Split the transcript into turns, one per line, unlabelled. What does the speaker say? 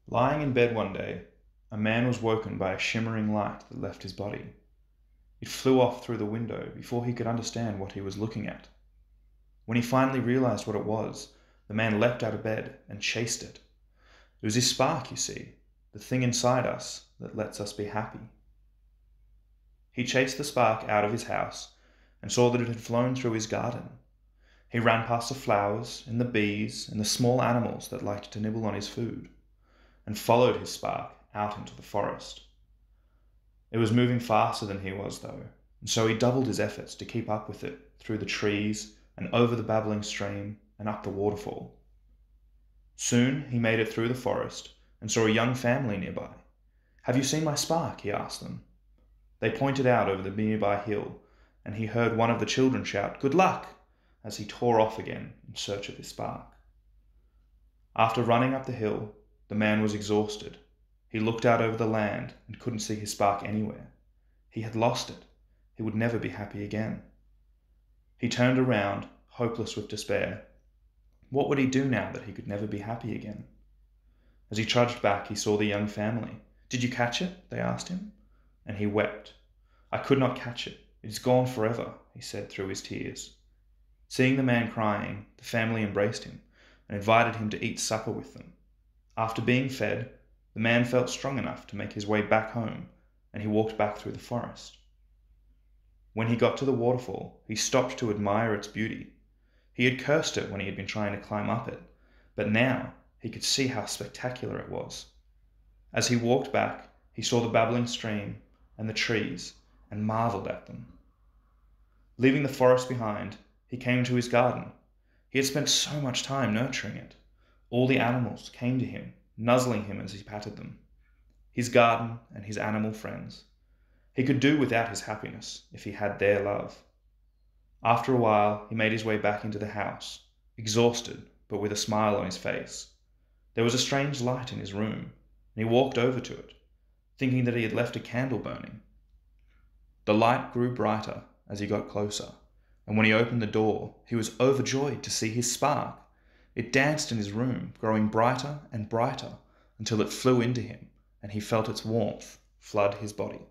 Lying in bed one day, a man was woken by a shimmering light that left his body. It flew off through the window before he could understand what he was looking at. When he finally realized what it was, the man leapt out of bed and chased it. It was his spark, you see, the thing inside us that lets us be happy. He chased the spark out of his house and saw that it had flown through his garden. He ran past the flowers and the bees and the small animals that liked to nibble on his food, and followed his spark out into the forest. It was moving faster than he was, though, and so he doubled his efforts to keep up with it through the trees and over the babbling stream and up the waterfall. Soon he made it through the forest and saw a young family nearby. "Have you seen my spark?" he asked them. They pointed out over the nearby hill, and he heard one of the children shout, "Good luck!" as he tore off again in search of his spark. After running up the hill, the man was exhausted. He looked out over the land and couldn't see his spark anywhere. He had lost it. He would never be happy again. He turned around, hopeless with despair. What would he do now that he could never be happy again? As he trudged back, he saw the young family. "Did you catch it?" they asked him. And he wept. "I could not catch it. It is gone forever," he said through his tears. Seeing the man crying, the family embraced him and invited him to eat supper with them. After being fed, the man felt strong enough to make his way back home, and he walked back through the forest. When he got to the waterfall, he stopped to admire its beauty. He had cursed it when he had been trying to climb up it, but now he could see how spectacular it was. As he walked back, he saw the babbling stream and the trees and marveled at them. Leaving the forest behind, he came to his garden. He had spent so much time nurturing it. All the animals came to him, nuzzling him as he patted them. His garden and his animal friends. He could do without his happiness if he had their love. After a while, he made his way back into the house, exhausted but with a smile on his face. There was a strange light in his room, and he walked over to it, thinking that he had left a candle burning. The light grew brighter as he got closer, and when he opened the door, he was overjoyed to see his spark. It danced in his room, growing brighter and brighter until it flew into him, and he felt its warmth flood his body.